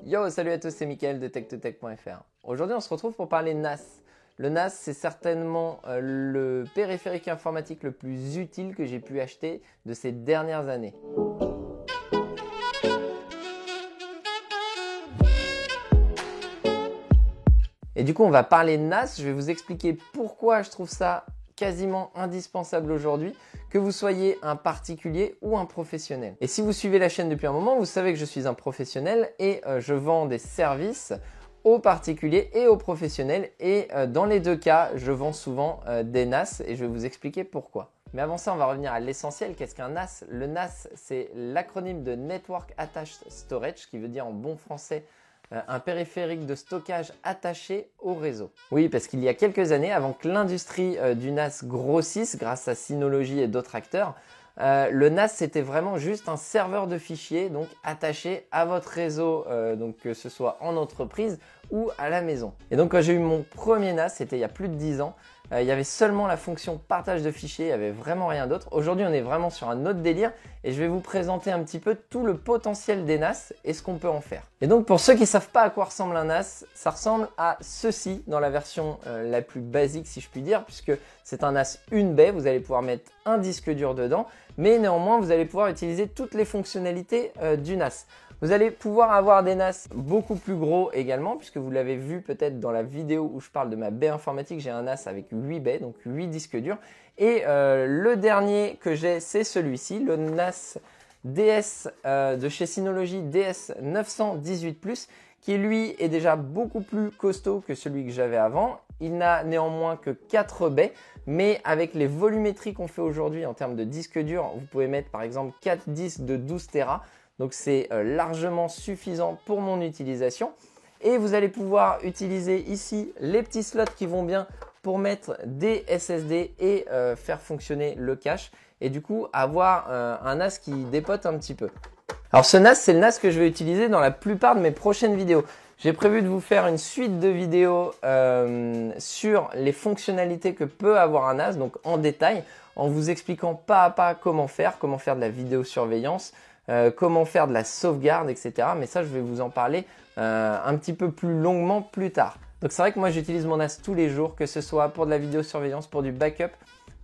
Yo, salut à tous, c'est Mickaël de tech2tech.fr. Aujourd'hui, on se retrouve pour parler NAS. Le NAS, c'est certainement le périphérique informatique le plus utile que j'ai pu acheter de ces dernières années. Et du coup, on va parler NAS. Je vais vous expliquer pourquoi je trouve ça quasiment indispensable aujourd'hui, que vous soyez un particulier ou un professionnel. Et si vous suivez la chaîne depuis un moment, vous savez que je suis un professionnel et je vends des services aux particuliers et aux professionnels. Et dans les deux cas, je vends souvent des NAS et je vais vous expliquer pourquoi. Mais avant ça, on va revenir à l'essentiel. Qu'est-ce qu'un NAS? Le NAS, c'est l'acronyme de Network Attached Storage, qui veut dire en bon français un périphérique de stockage attaché au réseau. Oui, parce qu'il y a quelques années, avant que l'industrie du NAS grossisse grâce à Synology et d'autres acteurs, le NAS c'était vraiment juste un serveur de fichiers donc attaché à votre réseau, donc que ce soit en entreprise ou à la maison. Et donc quand j'ai eu mon premier NAS, c'était il y a plus de 10 ans, il y avait seulement la fonction partage de fichiers, il n'y avait vraiment rien d'autre. Aujourd'hui, on est vraiment sur un autre délire et je vais vous présenter un petit peu tout le potentiel des NAS et ce qu'on peut en faire. Et donc pour ceux qui ne savent pas à quoi ressemble un NAS, ça ressemble à ceci dans la version la plus basique si je puis dire, puisque c'est un NAS une baie, vous allez pouvoir mettre un disque dur dedans, mais néanmoins vous allez pouvoir utiliser toutes les fonctionnalités du NAS. Vous allez pouvoir avoir des NAS beaucoup plus gros également, puisque vous l'avez vu peut-être dans la vidéo où je parle de ma baie informatique, j'ai un NAS avec 8 baies, donc 8 disques durs. Et le dernier que j'ai, c'est celui-ci, le NAS DS de chez Synology DS 918+, qui lui est déjà beaucoup plus costaud que celui que j'avais avant. Il n'a néanmoins que 4 baies, mais avec les volumétries qu'on fait aujourd'hui en termes de disques durs, vous pouvez mettre par exemple 4 disques de 12 Tera. Donc c'est largement suffisant pour mon utilisation. Et vous allez pouvoir utiliser ici les petits slots qui vont bien pour mettre des SSD et faire fonctionner le cache. Et du coup avoir un NAS qui dépote un petit peu. Alors ce NAS, c'est le NAS que je vais utiliser dans la plupart de mes prochaines vidéos. J'ai prévu de vous faire une suite de vidéos sur les fonctionnalités que peut avoir un NAS, donc en détail, en vous expliquant pas à pas comment faire de la vidéosurveillance, comment faire de la sauvegarde, etc. Mais ça, je vais vous en parler un petit peu plus longuement plus tard. Donc c'est vrai que moi, j'utilise mon NAS tous les jours, que ce soit pour de la vidéosurveillance, pour du backup,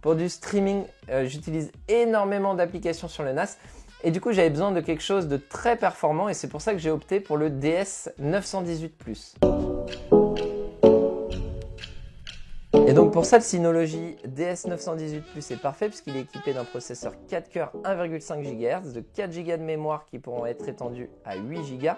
pour du streaming. J'utilise énormément d'applications sur le NAS. Et du coup, j'avais besoin de quelque chose de très performant et c'est pour ça que j'ai opté pour le DS 918+. Et donc pour ça, le Synology DS 918+ est parfait puisqu'il est équipé d'un processeur 4 coeurs 1,5 GHz, de 4 Go de mémoire qui pourront être étendus à 8 Go,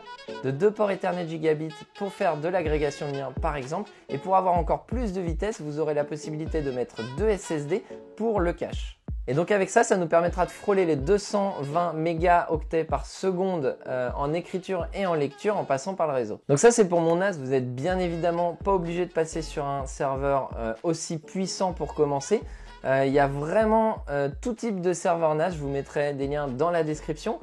de 2 ports Ethernet Gigabit pour faire de l'agrégation de liens par exemple. Et pour avoir encore plus de vitesse, vous aurez la possibilité de mettre 2 SSD pour le cache. Et donc avec ça, ça nous permettra de frôler les 220 mégaoctets par seconde en écriture et en lecture en passant par le réseau. Donc ça c'est pour mon NAS, vous êtes bien évidemment pas obligé de passer sur un serveur aussi puissant pour commencer. Il y a vraiment tout type de serveur NAS, je vous mettrai des liens dans la description.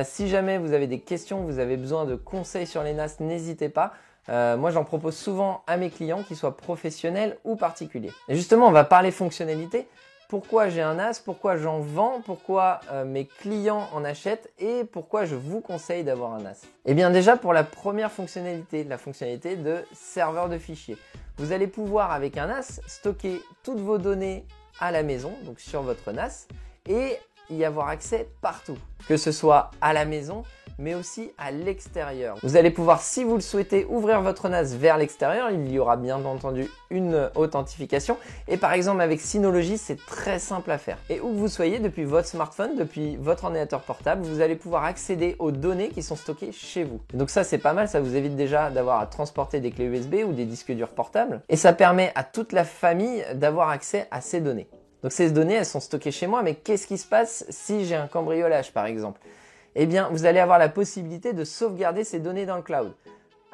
Si jamais vous avez des questions, vous avez besoin de conseils sur les NAS, n'hésitez pas. Moi j'en propose souvent à mes clients, qu'ils soient professionnels ou particuliers. Et justement on va parler fonctionnalité. Pourquoi j'ai un NAS, pourquoi j'en vends, pourquoi mes clients en achètent et pourquoi je vous conseille d'avoir un NAS. Eh bien déjà pour la première fonctionnalité, la fonctionnalité de serveur de fichiers. Vous allez pouvoir avec un NAS stocker toutes vos données à la maison, donc sur votre NAS, et y avoir accès partout, que ce soit à la maison, mais aussi à l'extérieur. Vous allez pouvoir, si vous le souhaitez, ouvrir votre NAS vers l'extérieur. Il y aura bien entendu une authentification. Et par exemple, avec Synology, c'est très simple à faire. Et où que vous soyez, depuis votre smartphone, depuis votre ordinateur portable, vous allez pouvoir accéder aux données qui sont stockées chez vous. Et donc ça, c'est pas mal. Ça vous évite déjà d'avoir à transporter des clés USB ou des disques durs portables. Et ça permet à toute la famille d'avoir accès à ces données. Donc ces données, elles sont stockées chez moi. Mais qu'est-ce qui se passe si j'ai un cambriolage, par exemple ? Eh bien, vous allez avoir la possibilité de sauvegarder ces données dans le cloud.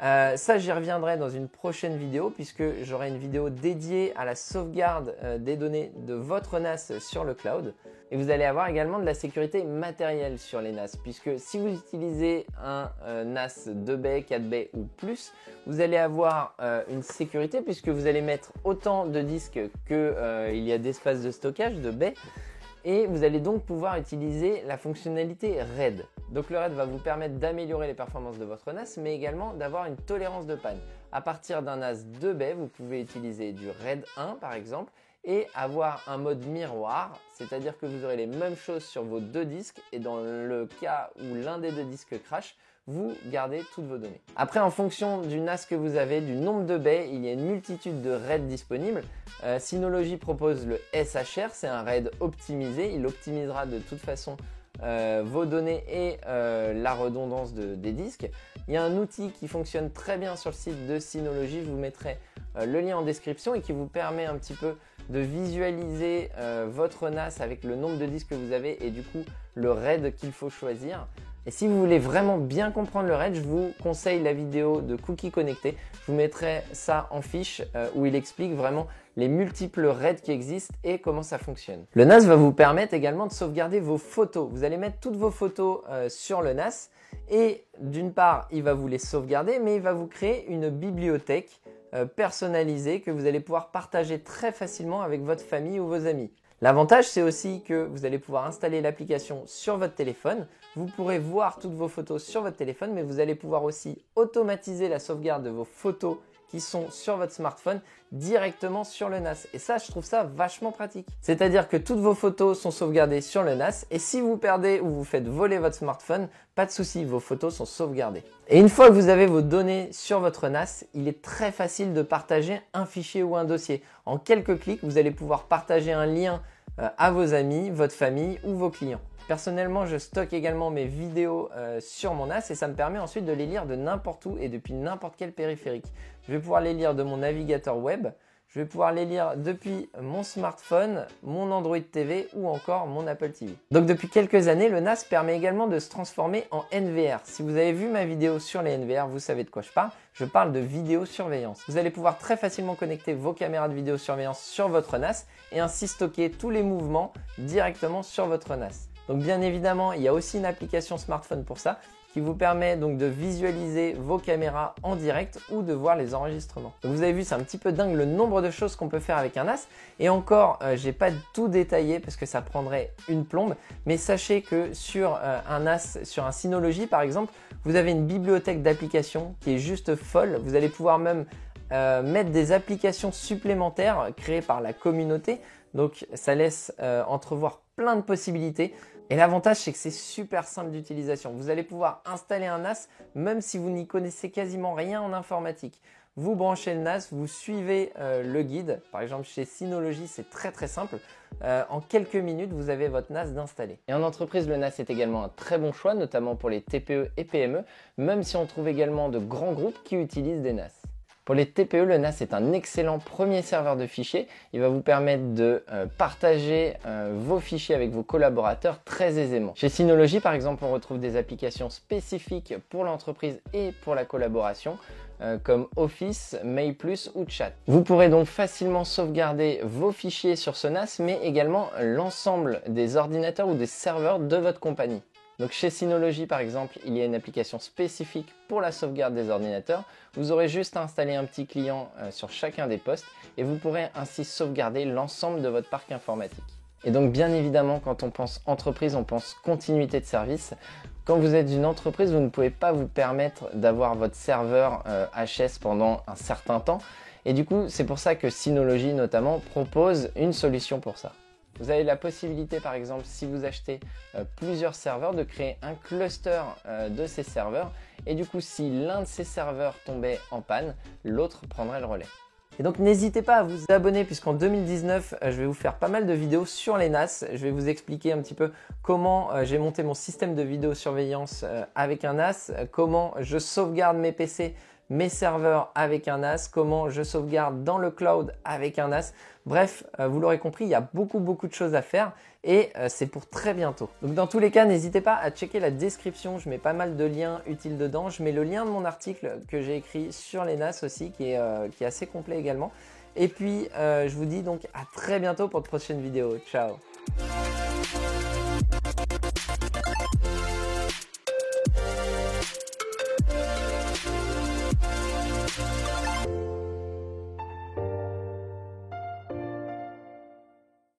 Ça, j'y reviendrai dans une prochaine vidéo puisque j'aurai une vidéo dédiée à la sauvegarde des données de votre NAS sur le cloud. Et vous allez avoir également de la sécurité matérielle sur les NAS puisque si vous utilisez un NAS 2 baies, 4 baies ou plus, vous allez avoir une sécurité puisque vous allez mettre autant de disques qu'il y a d'espace de stockage de baies. et vous allez donc pouvoir utiliser la fonctionnalité RAID. Donc le RAID va vous permettre d'améliorer les performances de votre NAS, mais également d'avoir une tolérance de panne. À partir d'un NAS 2 baies, vous pouvez utiliser du RAID 1 par exemple, et avoir un mode miroir, c'est-à-dire que vous aurez les mêmes choses sur vos deux disques, et dans le cas où l'un des deux disques crache, vous gardez toutes vos données. Après, en fonction du NAS que vous avez, du nombre de baies, il y a une multitude de RAID disponibles. Synology propose le SHR, c'est un RAID optimisé. Il optimisera de toute façon vos données et la redondance des disques. Il y a un outil qui fonctionne très bien sur le site de Synology. Je vous mettrai le lien en description et qui vous permet un petit peu de visualiser votre NAS avec le nombre de disques que vous avez et du coup le RAID qu'il faut choisir. Et si vous voulez vraiment bien comprendre le RAID, je vous conseille la vidéo de Cookie Connecté. Je vous mettrai ça en fiche où il explique vraiment les multiples RAID qui existent et comment ça fonctionne. Le NAS va vous permettre également de sauvegarder vos photos. Vous allez mettre toutes vos photos sur le NAS et d'une part, il va vous les sauvegarder, mais il va vous créer une bibliothèque personnalisée que vous allez pouvoir partager très facilement avec votre famille ou vos amis. L'avantage, c'est aussi que vous allez pouvoir installer l'application sur votre téléphone. Vous pourrez voir toutes vos photos sur votre téléphone, mais vous allez pouvoir aussi automatiser la sauvegarde de vos photos qui sont sur votre smartphone directement sur le NAS. Et ça, je trouve ça vachement pratique. C'est-à-dire que toutes vos photos sont sauvegardées sur le NAS et si vous perdez ou vous faites voler votre smartphone, pas de souci, vos photos sont sauvegardées. Et une fois que vous avez vos données sur votre NAS, il est très facile de partager un fichier ou un dossier. En quelques clics, vous allez pouvoir partager un lien à vos amis, votre famille ou vos clients. Personnellement, je stocke également mes vidéos sur mon NAS et ça me permet ensuite de les lire de n'importe où et depuis n'importe quel périphérique. Je vais pouvoir les lire de mon navigateur web, je vais pouvoir les lire depuis mon smartphone, mon Android TV ou encore mon Apple TV. Donc depuis quelques années, le NAS permet également de se transformer en NVR. Si vous avez vu ma vidéo sur les NVR, vous savez de quoi je parle. Je parle de vidéosurveillance. Vous allez pouvoir très facilement connecter vos caméras de vidéosurveillance sur votre NAS et ainsi stocker tous les mouvements directement sur votre NAS. Donc bien évidemment, il y a aussi une application smartphone pour ça qui vous permet donc de visualiser vos caméras en direct ou de voir les enregistrements. Donc vous avez vu, c'est un petit peu dingue le nombre de choses qu'on peut faire avec un NAS. Et encore, j'ai pas tout détaillé parce que ça prendrait une plombe. Mais sachez que sur un NAS, sur un Synology par exemple, vous avez une bibliothèque d'applications qui est juste folle. Vous allez pouvoir même mettre des applications supplémentaires créées par la communauté. Donc ça laisse entrevoir plein de possibilités. Et l'avantage, c'est que c'est super simple d'utilisation. Vous allez pouvoir installer un NAS même si vous n'y connaissez quasiment rien en informatique. Vous branchez le NAS, vous suivez le guide. Par exemple, chez Synology, c'est très simple. En quelques minutes, vous avez votre NAS d'installer. Et en entreprise, le NAS est également un très bon choix, notamment pour les TPE et PME, même si on trouve également de grands groupes qui utilisent des NAS. Pour les TPE, le NAS est un excellent premier serveur de fichiers. Il va vous permettre de partager vos fichiers avec vos collaborateurs très aisément. Chez Synology, par exemple, on retrouve des applications spécifiques pour l'entreprise et pour la collaboration, comme Office, Mail+, ou Chat. Vous pourrez donc facilement sauvegarder vos fichiers sur ce NAS, mais également l'ensemble des ordinateurs ou des serveurs de votre compagnie. Donc chez Synology par exemple, il y a une application spécifique pour la sauvegarde des ordinateurs. Vous aurez juste à installer un petit client sur chacun des postes et vous pourrez ainsi sauvegarder l'ensemble de votre parc informatique. Et donc bien évidemment, quand on pense entreprise, on pense continuité de service. Quand vous êtes une entreprise, vous ne pouvez pas vous permettre d'avoir votre serveur HS pendant un certain temps. Et du coup, c'est pour ça que Synology notamment propose une solution pour ça. Vous avez la possibilité, par exemple, si vous achetez plusieurs serveurs, de créer un cluster de ces serveurs. Et du coup, si l'un de ces serveurs tombait en panne, l'autre prendrait le relais. Et donc, n'hésitez pas à vous abonner puisqu'en 2019, je vais vous faire pas mal de vidéos sur les NAS. Je vais vous expliquer un petit peu comment j'ai monté mon système de vidéosurveillance avec un NAS, comment je sauvegarde mes PC, mes serveurs avec un NAS, comment je sauvegarde dans le cloud avec un NAS. Bref, vous l'aurez compris, il y a beaucoup de choses à faire et c'est pour très bientôt. Donc dans tous les cas, n'hésitez pas à checker la description, je mets pas mal de liens utiles dedans. Je mets le lien de mon article que j'ai écrit sur les NAS aussi, qui est assez complet également. Et puis, je vous dis donc à très bientôt pour de prochaines vidéos. Ciao!